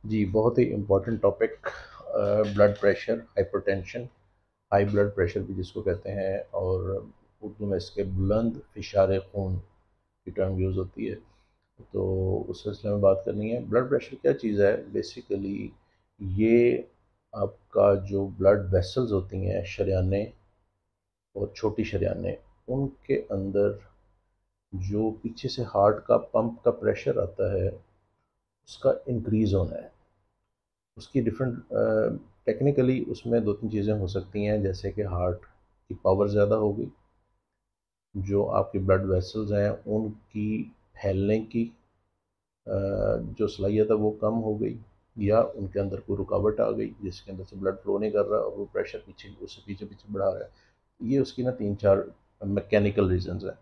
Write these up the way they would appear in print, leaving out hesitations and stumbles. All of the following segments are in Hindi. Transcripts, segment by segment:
जी, बहुत ही important topic. Blood pressure, hypertension, high blood pressure भी जिसको कहते हैं, और उर्दू में इसके बुलंद फिशार खून की टर्म यूज़ होती है। तो उस सिलसिले में बात करनी है। ब्लड प्रेशर क्या चीज़ है बेसिकली? ये आपका जो ब्लड वेसल्स होती हैं, शरेयानें और छोटी शरेयानें, उनके अंदर जो पीछे से हार्ट का पंप का प्रेशर आता है, उसका इंक्रीज़ होना है। उसकी डिफरेंट टेक्निकली उसमें दो तीन चीज़ें हो सकती हैं, जैसे कि हार्ट की पावर ज़्यादा होगी, जो आपके ब्लड वेसल्स हैं उनकी फैलने की जो सलाहियत है वो कम हो गई, या उनके अंदर कोई रुकावट आ गई जिसके अंदर से ब्लड फ्लो नहीं कर रहा और वो प्रेशर पीछे उससे पीछे पीछे बढ़ा रहा है। ये उसकी ना तीन चार मैकेनिकल रीजंस हैं।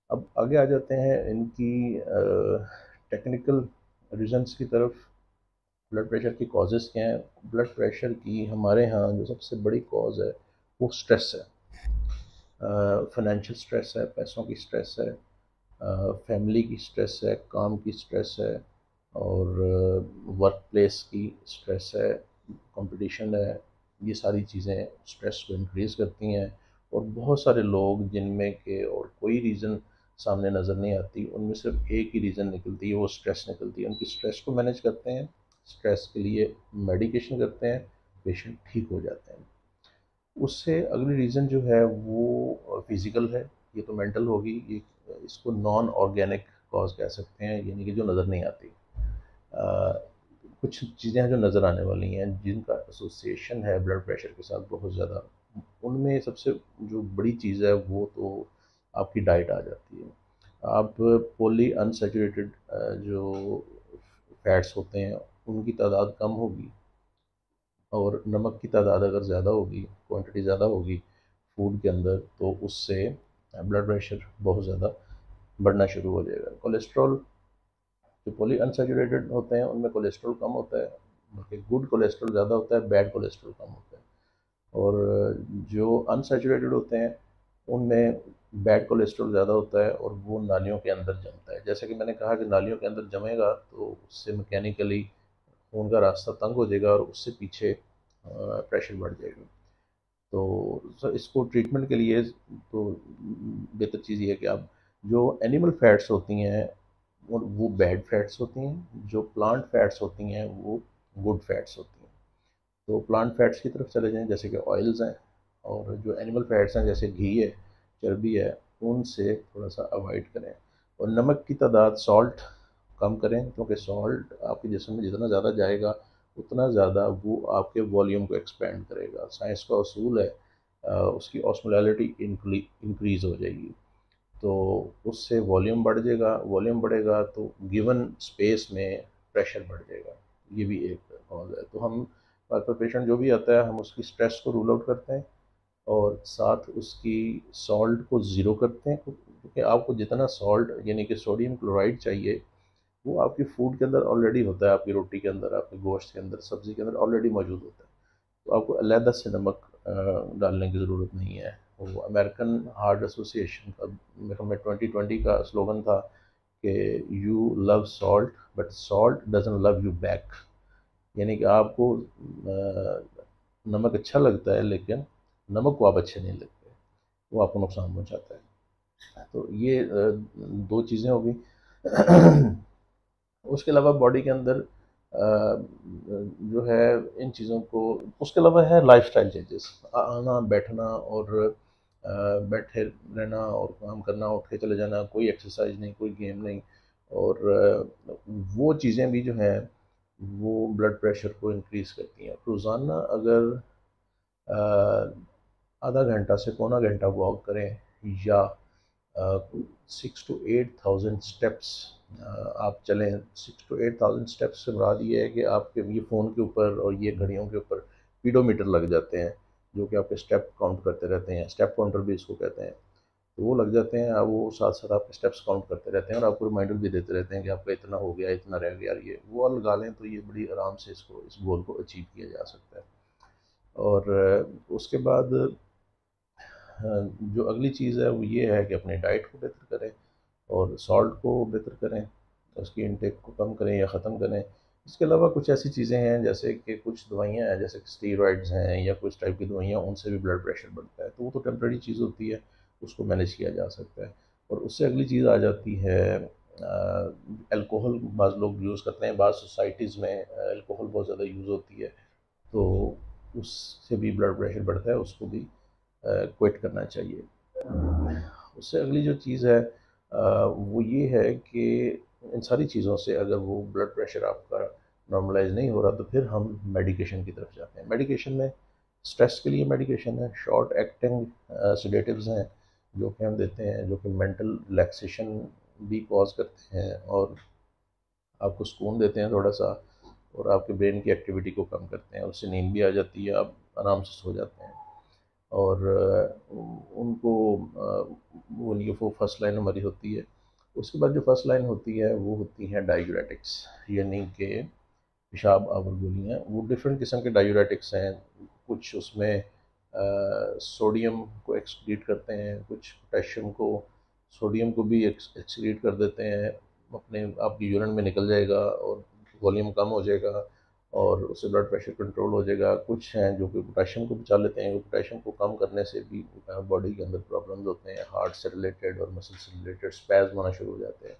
अब आगे आ जाते हैं इनकी टेक्निकल रीजंस की तरफ। ब्लड प्रेशर की कॉजेज़ क्या हैं? ब्लड प्रेशर की हमारे यहाँ जो सबसे बड़ी कॉज है वो स्ट्रेस है। फाइनेंशियल स्ट्रेस है, पैसों की स्ट्रेस है, फैमिली की स्ट्रेस है, काम की स्ट्रेस है, और वर्क प्लेस की स्ट्रेस है, कंपटीशन है। ये सारी चीज़ें स्ट्रेस को इंक्रीज़ करती हैं। और बहुत सारे लोग जिनमें के और कोई रीज़न सामने नज़र नहीं आती, उनमें सिर्फ एक ही रीज़न निकलती है, वो स्ट्रेस निकलती है। उनकी स्ट्रेस को मैनेज करते हैं, स्ट्रेस के लिए मेडिकेशन करते हैं, पेशेंट ठीक हो जाते हैं। उससे अगली रीज़न जो है वो फिज़िकल है। ये तो मेंटल होगी। ये इसको नॉन ऑर्गेनिक कॉज कह सकते हैं, यानी कि जो नज़र नहीं आती। अ, कुछ चीज़ें हैं जो नज़र आने वाली हैं, जिनका एसोसिएशन है ब्लड प्रेशर के साथ बहुत ज़्यादा। उनमें सबसे जो बड़ी चीज़ है वो तो आपकी डाइट आ जाती है। आप पॉली अनसैचुरेटेड जो फैट्स होते हैं उनकी तादाद कम होगी, और नमक की तादाद अगर ज़्यादा होगी, क्वांटिटी ज़्यादा होगी फूड के अंदर, तो उससे ब्लड प्रेशर बहुत ज़्यादा बढ़ना शुरू हो जाएगा। कोलेस्ट्रॉल, जो पॉली अनसैचुरेटेड होते हैं उनमें कोलेस्ट्रॉल कम होता है, बल्कि गुड कोलेस्ट्रॉल ज़्यादा होता है, बैड कोलेस्ट्रॉल कम होता है। और जो अनसैचुरेटेड होते हैं उनमें बैड कोलेस्ट्रॉल ज़्यादा होता है, और वो नालियों के अंदर जमता है। जैसे कि मैंने कहा कि नालियों के अंदर जमेगा तो उससे मैकेनिकली खून का रास्ता तंग हो जाएगा, और उससे पीछे प्रेशर बढ़ जाएगा। तो सर इसको ट्रीटमेंट के लिए तो बेहतर चीज़ ये है कि आप जो एनिमल फैट्स होती हैं और वो बैड फैट्स होती हैं, जो प्लांट फैट्स होती हैं वो गुड फैट्स होती हैं। तो प्लांट फैट्स की तरफ चले जाएं, जैसे कि ऑयल्स हैं, और जो एनिमल फैट्स हैं जैसे घी है, चर्बी है, उनसे थोड़ा सा अवॉइड करें। और नमक की तादाद, सॉल्ट कम करें, क्योंकि सॉल्ट आपके जिस्म में जितना ज़्यादा जाएगा उतना ज़्यादा वो आपके वॉल्यूम को एक्सपेंड करेगा। साइंस का असूल है उसकी ऑस्मोलैरिटी इंक्रीज़ हो जाएगी, तो उससे वॉल्यूम बढ़ जाएगा। वॉल्यूम बढ़ेगा तो गिवन स्पेस में प्रेशर बढ़ जाएगा। ये भी एक कॉज है। तो हम पर पेशेंट जो भी आता है हम उसकी स्ट्रेस को रूल आउट करते हैं, और साथ उसकी सॉल्ट को ज़ीरो करते हैं, क्योंकि आपको जितना सॉल्ट यानी कि सोडियम क्लोराइड चाहिए वो आपकी फूड के अंदर ऑलरेडी होता है, आपकी रोटी के अंदर, आपके गोश्त के अंदर, सब्ज़ी के अंदर ऑलरेडी मौजूद होता है। तो आपको अलहदा से नमक डालने की ज़रूरत नहीं है। वो अमेरिकन हार्ट एसोसिएशन का मेरे ख्याल में 2020 का स्लोगन था कि you love salt but salt doesn't love you back. यानी कि आपको नमक अच्छा लगता है, लेकिन नमक को आप अच्छे नहीं लगते, वो आपको नुकसान पहुंचाता है। तो ये दो चीज़ें हो गई। उसके अलावा बॉडी के अंदर जो है इन चीज़ों को, उसके अलावा है लाइफस्टाइल चेंजेस, आना बैठना और बैठे रहना और काम करना, उठ के चले जाना, कोई एक्सरसाइज नहीं, कोई गेम नहीं। और वो चीज़ें भी जो हैं वो ब्लड प्रेशर को इंक्रीज़ करती हैं। रोज़ाना अगर आधा घंटा से पौना घंटा वॉक करें, या 6 to 8 thousand स्टेप्स आप चलें। 6 to 8 thousand स्टेप्स से मुराद ये है कि आपके ये फ़ोन के ऊपर और ये घड़ियों के ऊपर पीडोमीटर लग जाते हैं, जो कि आपके स्टेप काउंट करते रहते हैं। स्टेप काउंटर भी इसको कहते हैं। तो वो लग जाते हैं, वो साथ साथ आपके स्टेप्स काउंट करते रहते हैं, और आपको रिमाइंडर भी देते रहते हैं कि आपका इतना हो गया, इतना रह गया। ये वो लगा लें तो ये बड़ी आराम से इसको, इस गोल को अचीव किया जा सकता है। और उसके बाद जो अगली चीज़ है वो ये है कि अपनी डाइट को बेहतर करें, और सॉल्ट को बेहतर करें, उसकी इनटेक को कम करें या ख़त्म करें। इसके अलावा कुछ ऐसी चीज़ें हैं जैसे कि कुछ दवाइयाँ हैं, जैसे स्टीरॉइड्स हैं या कुछ टाइप की दवाइयाँ, उनसे भी ब्लड प्रेशर बढ़ता है, तो वो तो टेम्प्रेरी चीज़ होती है, उसको मैनेज किया जा सकता है। और उससे अगली चीज़ आ जाती है अल्कोहल। बाज़ लोग यूज़ करते हैं, बाज़ सोसाइटीज़ में अल्कोहल बहुत ज़्यादा यूज़ होती है, तो उससे भी ब्लड प्रेशर बढ़ता है, उसको भी क्विट करना चाहिए। उससे अगली जो चीज़ है वो ये है कि इन सारी चीज़ों से अगर वो ब्लड प्रेशर आपका नॉर्मलाइज नहीं हो रहा, तो फिर हम मेडिकेशन की तरफ जाते हैं। मेडिकेशन में स्ट्रेस के लिए मेडिकेशन है, शॉर्ट एक्टिंग सेडेटिव्स हैं जो कि हम देते हैं, जो कि मेंटल रिलैक्सेशन भी कॉज करते हैं और आपको सुकून देते हैं थोड़ा सा, और आपके ब्रेन की एक्टिविटी को कम करते हैं, उससे नींद भी आ जाती है, आप आराम से सो जाते हैं। और उनको उनकी वो फर्स्ट लाइन हमारी होती है। उसके बाद जो फर्स्ट लाइन होती है वो होती हैं डायूरेटिक्स, यानी कि पेशाब आवर गोलियाँ। वो डिफरेंट किस्म के डायूरेटिक्स हैं, कुछ उसमें सोडियम को एक्सक्रीट करते हैं, कुछ पोटेशियम को, सोडियम को भी एक्सक्रीट कर देते हैं, अपने आपकी यूरिन में निकल जाएगा और वॉल्यूम कम हो जाएगा और उससे ब्लड प्रेशर कंट्रोल हो जाएगा। कुछ हैं जो कि पोटेशियम को बचा लेते हैं, पोटेशियम को कम करने से भी बॉडी के अंदर प्रॉब्लम्स होते हैं, हार्ट से रिलेटेड और मसल से रिलेटेड स्पैज़म होना शुरू हो जाते हैं,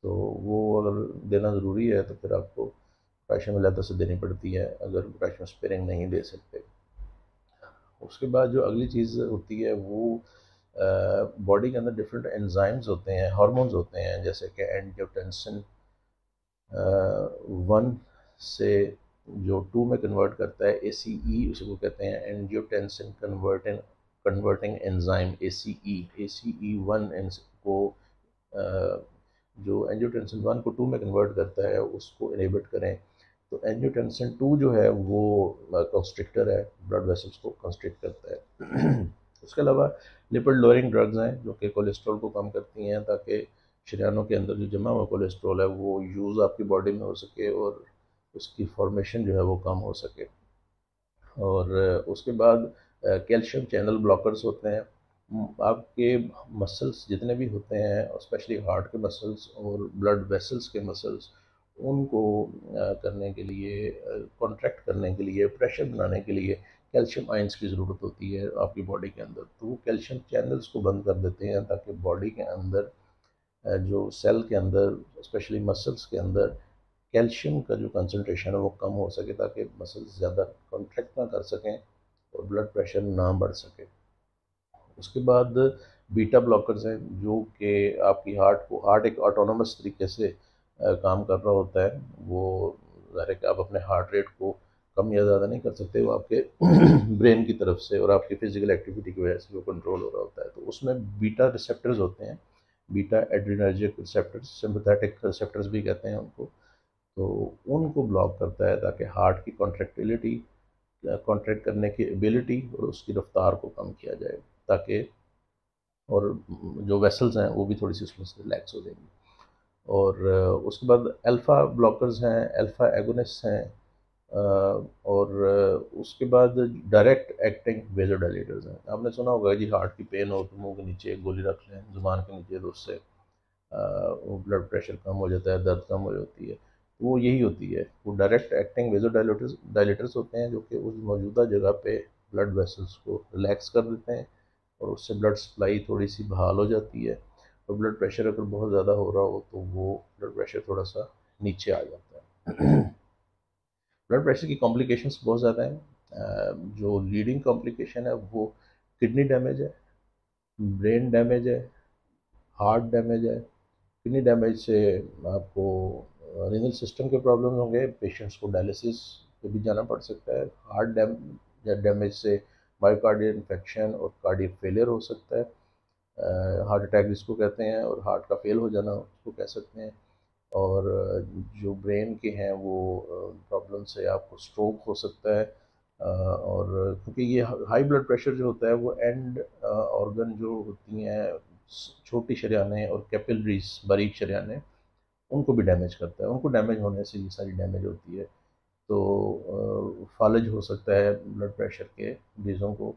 तो वो अगर देना ज़रूरी है तो फिर आपको पोटेशियम अलग से देनी पड़ती है अगर पोटेशियम स्पेयरिंग नहीं दे सकते। उसके बाद जो अगली चीज़ होती है वो बॉडी के अंदर डिफरेंट एंजाइम्स होते हैं, हार्मोन्स होते हैं, जैसे कि एंजियोटेंसिन 1 से जो 2 में कन्वर्ट करता है, ACE उसको कहते हैं, angiotensin converting converting enzyme, ACE1 को जो एंजियोटेंसिन 1 को 2 में कन्वर्ट करता है उसको इनहिबिट करें, तो एंजियोटेंसिन 2 जो है वो कंस्ट्रिक्टर है, ब्लड वेसल्स को कंस्ट्रिक्ट करता है। उसके अलावा लिपिड लोअरिंग ड्रग्स हैं जो कि कोलेस्ट्रॉल को कम करती हैं, ताकि शरीरों के अंदर जो जमा हुआ कोलेस्ट्रॉल है वो यूज़ आपकी बॉडी में हो सके और उसकी फॉर्मेशन जो है वो कम हो सके। और उसके बाद कैल्शियम चैनल ब्लॉकर्स होते हैं। आपके मसल्स जितने भी होते हैं, स्पेशली हार्ट के मसल्स और ब्लड वेसल्स के मसल्स, उनको करने के लिए, कॉन्ट्रैक्ट करने के लिए, प्रेशर बनाने के लिए कैल्शियम आयंस की ज़रूरत होती है आपकी बॉडी के अंदर, तो वो कैल्शियम चैनल्स को बंद कर देते हैं ताकि बॉडी के अंदर जो सेल के अंदर, स्पेशली मसल्स के अंदर कैल्शियम का जो कंसनट्रेशन है वो कम हो सके, ताकि मसल्स ज़्यादा कॉन्ट्रैक्ट ना कर सकें और ब्लड प्रेशर ना बढ़ सके। उसके बाद बीटा ब्लॉकर्स हैं जो कि आपकी हार्ट एक ऑटोनोमस तरीके से काम कर रहा होता है, वो ज़ाहिर है कि आप अपने हार्ट रेट को कम या ज़्यादा नहीं कर सकते, वो आपके ब्रेन की तरफ से और आपकी फिजिकल एक्टिविटी की वजह से वो कंट्रोल हो रहा होता है, तो उसमें बीटा रिसेप्टर्स होते हैं, beta adrenergic receptors, sympathetic receptors भी कहते हैं उनको, तो उनको ब्लॉक करता है ताकि हार्ट की कॉन्ट्रैक्टिलिटी, कॉन्ट्रैक्ट करने की एबिलिटी और उसकी रफ्तार को कम किया जाए, ताकि और जो वेसल्स हैं वो भी थोड़ी सी उसमें से रिलैक्स हो जाएंगी। और उसके बाद अल्फ़ा ब्लॉकर्स हैं, अल्फ़ा एगोनिस्ट हैं, और उसके बाद डायरेक्ट एक्टिंग वेज़ोडाइलेटर्स हैं। आपने सुना होगा जी, हार्ट की पेन हो तो मुंह के नीचे एक गोली रख लें ज़ुबान के नीचे, तो उससे वो ब्लड प्रेशर कम हो जाता है, दर्द कम हो जाती है, तो वो यही होती है, वो डायरेक्ट एक्टिंग वेज़ोडाइलेटर्स डायलेटर्स होते हैं जो कि उस मौजूदा जगह पे ब्लड वेसल्स को रिलैक्स कर देते हैं और उससे ब्लड सप्लाई थोड़ी सी बहाल हो जाती है। और ब्लड प्रेशर अगर बहुत ज़्यादा हो रहा हो तो वो ब्लड प्रेशर थोड़ा सा नीचे आ जाता है। ब्लड प्रेशर की कॉम्प्लिकेशंस बहुत ज़्यादा हैं। जो लीडिंग कॉम्प्लिकेशन है वो किडनी डैमेज है, ब्रेन डैमेज है, हार्ट डैमेज है। किडनी डैमेज से आपको रीनल सिस्टम के प्रॉब्लम होंगे, पेशेंट्स को डायलिसिस पे भी जाना पड़ सकता है। हार्ट डैमेज से मायोकार्डियल इन्फेक्शन और कार्डियक फेलियर हो सकता है, हार्ट अटैक जिसको कहते हैं, और हार्ट का फेल हो जाना उसको कह सकते हैं। और जो ब्रेन के हैं वो प्रॉब्लम से आपको स्ट्रोक हो सकता है। और क्योंकि ये हाई ब्लड प्रेशर जो होता है वो एंड ऑर्गन जो होती हैं, छोटी शरेयानें और कैपिलरीज, बारीक शरेयानें, उनको भी डैमेज करता है, उनको डैमेज होने से ये सारी डैमेज होती है, तो फालज हो सकता है ब्लड प्रेशर के मरीज़ों को,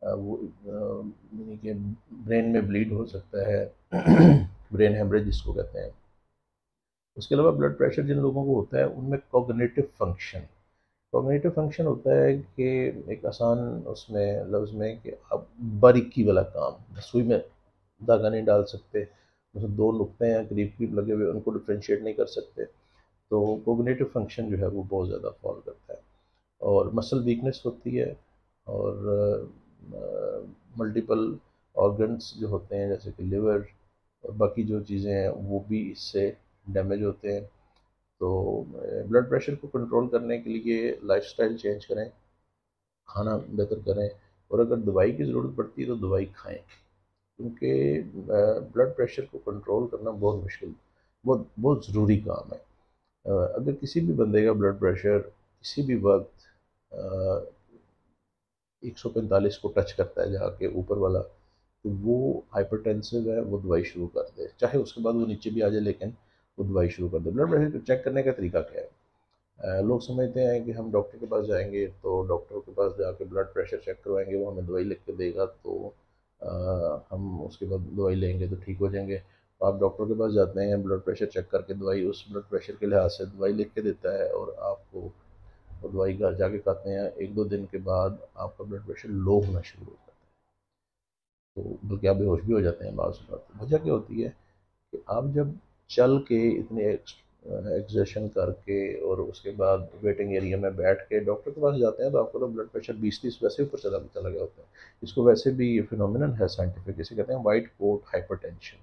वो यानी कि ब्रेन में ब्लीड हो सकता है, ब्रेन हेमरेज जिसको कहते हैं। उसके अलावा ब्लड प्रेशर जिन लोगों को होता है उनमें कॉग्निटिव फंक्शन होता है कि एक आसान उसमें लफ्ज़ में कि आप बारीकी वाला काम, सुई में धागा नहीं डाल सकते, मतलब दो नुक्ते हैं करीब करीब लगे हुए, उनको डिफ्रेंशिएट नहीं कर सकते। तो कोग्निटिव फंक्शन जो है वो बहुत ज़्यादा फॉल करता है, और मसल वीकनेस होती है, और मल्टीपल ऑर्गन्स जो होते हैं जैसे कि लिवर और बाकी जो चीज़ें हैं वो भी इससे डैमेज होते हैं। तो ब्लड प्रेशर को कंट्रोल करने के लिए लाइफस्टाइल चेंज करें, खाना बेहतर करें, और अगर दवाई की ज़रूरत पड़ती है तो दवाई खाएं, क्योंकि ब्लड प्रेशर को कंट्रोल करना बहुत मुश्किल, बहुत बहुत ज़रूरी काम है। अगर किसी भी बंदे का ब्लड प्रेशर किसी भी वक्त 145 को टच करता है जाके ऊपर वाला, तो वो हाइपरटेंसिव है, वो दवाई शुरू कर दे, चाहे उसके बाद वो नीचे भी आ जाए, लेकिन वो दवाई शुरू कर दे। ब्लड प्रेशर चेक करने का तरीका क्या है? लोग समझते हैं कि हम डॉक्टर के पास जाएंगे तो डॉक्टर के पास जाके ब्लड प्रेशर चेक करवाएंगे, वो हमें दवाई लिख के देगा, तो हम उसके बाद दवाई लेंगे तो ठीक हो जाएंगे। तो आप डॉक्टर के पास जाते हैं, ब्लड प्रेशर चेक करके दवाई उस ब्लड प्रेशर के लिहाज से दवाई लिख के देता है, और आपको वो दवाई घर जाके खाते हैं, एक दो दिन के बाद आपका ब्लड प्रेशर लो होना शुरू हो जाता है, तो बल्कि आप बेहोश भी हो जाते हैं बाज़ औक़ात। वजह क्या होती है कि आप जब चल के इतने एक्सर्शन करके और उसके बाद वेटिंग एरिया में बैठ के डॉक्टर के पास जाते हैं, तो आपका तो ब्लड प्रेशर 20-30 वैसे ऊपर चला चला गया होता है। इसको वैसे भी ये फिनोमिनन है साइंटिफिक, इसे कहते हैं वाइट कोट हाइपरटेंशन,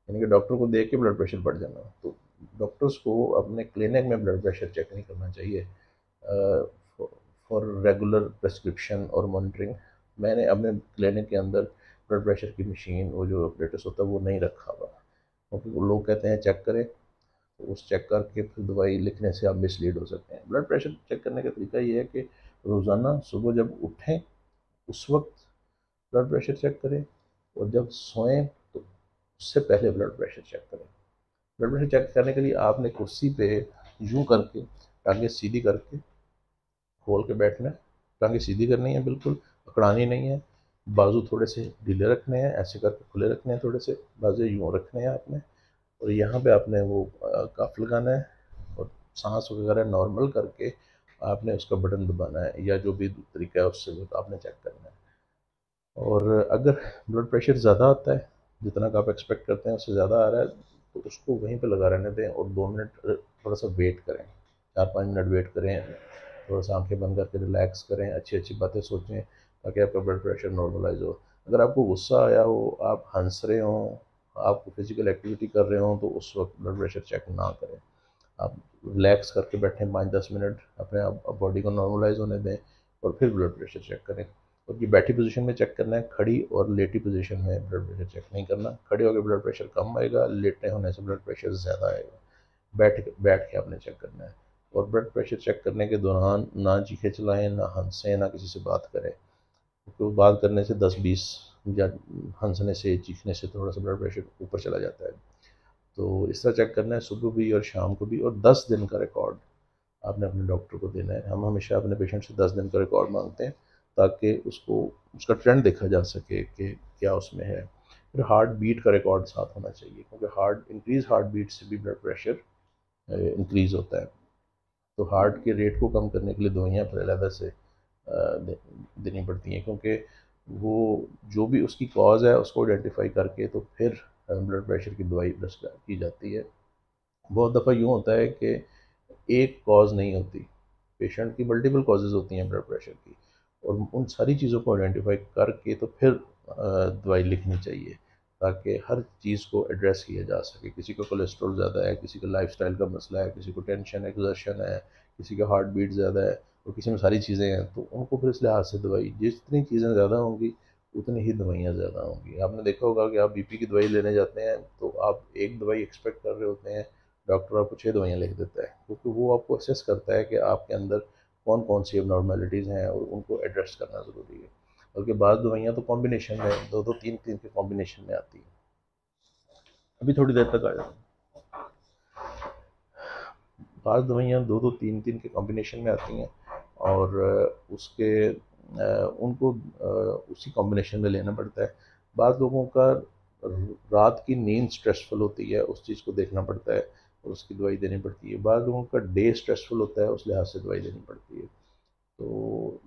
यानी कि डॉक्टर को देख के ब्लड प्रेशर बढ़ जाना। तो डॉक्टर्स को अपने क्लिनिक में ब्लड प्रेशर चेक नहीं करना चाहिए फॉर रेगुलर प्रेस्क्रिप्शन और मॉनिटरिंग। मैंने अपने क्लिनिक के अंदर ब्लड प्रेशर की मशीन, वो जो ऑपरेटर्स होता है, वो नहीं रखा हुआ, क्योंकि वो लोग कहते हैं चेक करें, तो उस चेक करके फिर दवाई लिखने से आप मिसलीड हो सकते हैं। ब्लड प्रेशर चेक करने का तरीका ये है कि रोज़ाना सुबह जब उठें उस वक्त ब्लड प्रेशर चेक करें, और जब सोएं तो उससे पहले ब्लड प्रेशर चेक करें। ब्लड प्रेशर चेक करने के लिए आपने कुर्सी पे यूं करके टांगे सीधी करके खोल के बैठना है, टांगे सीधी करनी है, बिल्कुल अकड़ानी नहीं है, बाजू थोड़े से ढीले रखने हैं, ऐसे करके खुले रखने हैं, थोड़े से बाजू यूँ रखने हैं आपने, और यहाँ पे आपने वो कफ लगाना है, और सांस वगैरह नॉर्मल करके आपने उसका बटन दबाना है, या जो भी तरीका है उससे वो आपने चेक करना है। और अगर ब्लड प्रेशर ज़्यादा आता है, जितना का आप एक्सपेक्ट करते हैं उससे ज़्यादा आ रहा है, तो उसको वहीं पे लगा रहने दें, और 2 मिनट थोड़ा सा वेट करें, 4-5 मिनट वेट करें, थोड़ा सा आंखें बंद करके रिलैक्स करें, अच्छी अच्छी बातें सोचें, ताकि आपका ब्लड प्रेशर नॉर्मलाइज हो। अगर आपको गुस्सा आया हो, आप हंस रहे हों, आप फिजिकल एक्टिविटी कर रहे हों, तो उस वक्त ब्लड प्रेशर चेक ना करें। आप रिलैक्स करके बैठें 5-10 मिनट, अपने आप बॉडी को नॉर्मलाइज होने दें, और फिर ब्लड प्रेशर चेक करें। और ये बैठी पोजीशन में चेक करना है, खड़ी और लेटी पोजीशन में ब्लड प्रेशर चेक नहीं करना। खड़े होकर ब्लड प्रेशर कम आएगा, लेटे होने से ब्लड प्रेशर ज़्यादा आएगा। बैठ बैठ के आपने चेक करना है। और ब्लड प्रेशर चेक करने के दौरान ना चीखे चलाएं, ना हंसें, ना किसी से बात करें, क्योंकि बात करने से 10-20 या हंसने से चीखने से थोड़ा सा ब्लड प्रेशर ऊपर चला जाता है। तो इस तरह चेक करना है सुबह भी और शाम को भी, और 10 दिन का रिकॉर्ड आपने अपने डॉक्टर को देना है। हम हमेशा अपने पेशेंट से 10 दिन का रिकॉर्ड मांगते हैं, ताकि उसको उसका ट्रेंड देखा जा सके कि क्या उसमें है। फिर हार्ट बीट का रिकॉर्ड साथ होना चाहिए, क्योंकि हार्ट बीट से भी ब्लड प्रेशर इंक्रीज़ होता है। तो हार्ट के रेट को कम करने के लिए दवाइयाँ फिर अलग से देनी पड़ती हैं, क्योंकि वो जो भी उसकी कॉज है उसको आइडेंटिफाई करके तो फिर ब्लड प्रेशर की दवाई प्रेस्क्राइब की जाती है। बहुत दफ़ा यूँ होता है कि एक कॉज नहीं होती, पेशेंट की मल्टीपल कॉजेज़ होती हैं ब्लड प्रेशर की, और उन सारी चीज़ों को आइडेंटिफाई करके तो फिर दवाई लिखनी चाहिए, ताकि हर चीज़ को एड्रेस किया जा सके। किसी को कोलेस्ट्रॉल ज़्यादा है, किसी का लाइफस्टाइल का मसला है, किसी को टेंशन एक्सर्शन है, किसी का हार्ट बीट ज़्यादा है, और किसी में सारी चीज़ें हैं, तो उनको फिर इस लिहाज से दवाई, जितनी चीज़ें ज़्यादा होंगी उतनी ही दवाइयाँ ज़्यादा होंगी। आपने देखा होगा कि आप बीपी की दवाई लेने जाते हैं, तो आप एक दवाई एक्सपेक्ट कर रहे होते हैं, डॉक्टर आपको 6 दवाइयाँ लिख देता है, क्योंकि वो आपको असेस करता है कि आपके अंदर कौन कौन सी एबनॉर्मेलिटीज़ हैं, और उनको एड्रेस करना ज़रूरी है। बल्कि बाद दवाइयाँ तो कॉम्बिनेशन में, दो दो तीन तीन के कॉम्बिनेशन में आती हैं। अभी थोड़ी देर तक आ जाए। बाद दवाइयाँ दो दो तीन तीन के कॉम्बिनेशन में आती हैं, और उसके उनको उसी कॉम्बिनेशन में लेना पड़ता है। बाद लोगों का रात की नींद स्ट्रेसफुल होती है, उस चीज़ को देखना पड़ता है। और उसकी दवाई देनी पड़ती है। बाद लोगों का डे स्ट्रेसफुल होता है, उस लिहाज से दवाई देनी पड़ती है। तो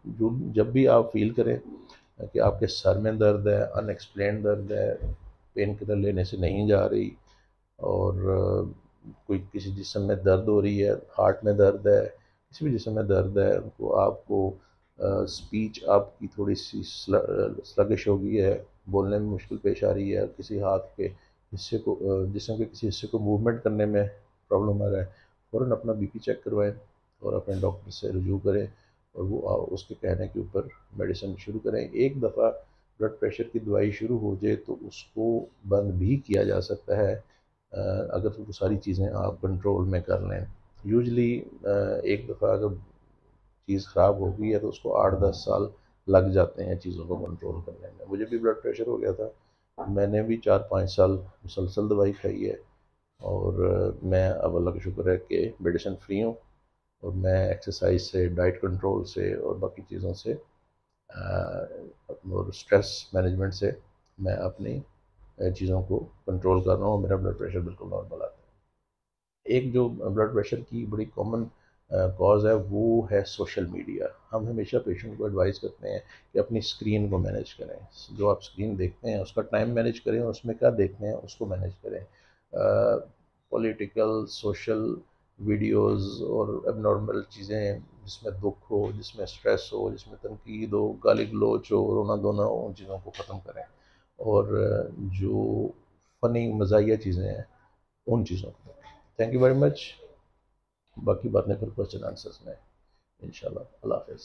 जो जब भी आप फील करें कि आपके सर में दर्द है, अनएक्सप्लेन दर्द है, पेन किलर लेने से नहीं जा रही, और कोई किसी जिस्म में दर्द हो रही है, हार्ट में दर्द है, किसी भी जिस्म में दर्द है, तो आपको स्पीच आपकी थोड़ी सी स्लगिश हो गई है, बोलने में मुश्किल पेश आ रही है, किसी हाथ के हिस्से को जिस्म के किसी हिस्से को मूवमेंट करने में प्रॉब्लम आ रहा है, फ़ौरन अपना बीपी चेक करवाएं और अपने डॉक्टर से रुजू करें, और वो उसके कहने के ऊपर मेडिसिन शुरू करें। एक दफ़ा ब्लड प्रेशर की दवाई शुरू हो जाए तो उसको बंद भी किया जा सकता है, अगर वो सारी चीज़ें आप कंट्रोल में कर लें। यूजली एक दफ़ा अगर चीज़ ख़राब हो गई है तो उसको 8-10 साल लग जाते हैं चीज़ों को कंट्रोल करने में। मुझे भी ब्लड प्रेशर हो गया था, मैंने भी 4-5 साल मुसलसल दवाई खाई है, और मैं अब अल्लाह का शुक्र है कि मेडिसिन फ्री हूँ, और मैं एक्सरसाइज से, डाइट कंट्रोल से और बाकी चीज़ों से और स्ट्रेस मैनेजमेंट से मैं अपनी चीज़ों को कंट्रोल कर रहा हूँ। मेरा ब्लड प्रेशर बिल्कुल नॉर्मल आता है। एक जो ब्लड प्रेशर की बड़ी कॉमन कॉज है वो है सोशल मीडिया। हम हमेशा पेशेंट को एडवाइस करते हैं कि अपनी स्क्रीन को मैनेज करें, जो आप स्क्रीन देखते हैं उसका टाइम मैनेज करें, और उसमें क्या देखते हैं उसको मैनेज करें। पॉलिटिकल, सोशल वीडियोस और एबनॉर्मल चीज़ें जिसमें दुख हो, जिसमें स्ट्रेस हो, जिसमें तनकीद हो, गाली गलोच हो, रोना धोना हो, उन चीज़ों को ख़त्म करें, और जो फ़नी मज़ाहिया चीज़ें हैं उन चीज़ों को करें। Thank you very much. बाकी बातें फिर क्वेश्चन आंसर्स में इंशाल्लाह। अल्लाह हाफ़िज़।